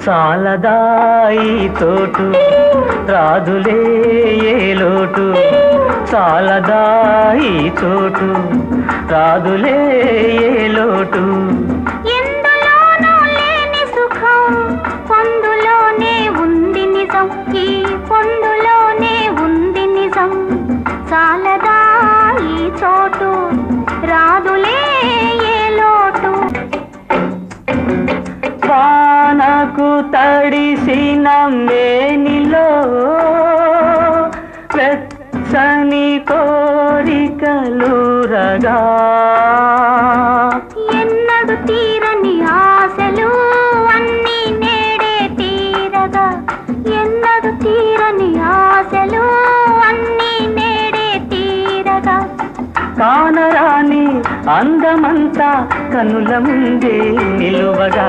చాలదాయి తోటు రాదులే ఏ లోటు చాలదాయి చోటు రాదులే ఏ లోటు ఎందులోనూ లేని సుఖం పొందులోనే ఉంది నిజం ఈ పొందులోనే ఉంది నిజం చాలదాయి చోటు రాదులే ఏ లోటు వానకు తడిసిన మేనిలో వెచ్చని కోరికలురగా ఎన్నడు తీరని ఆశలు అన్నీ నేడే తీరగా ఎన్నడు తీరని ఆశలు అన్నీ నేడే తీరగా కానరాని అందమంతా కనుల ముందే నిలువగా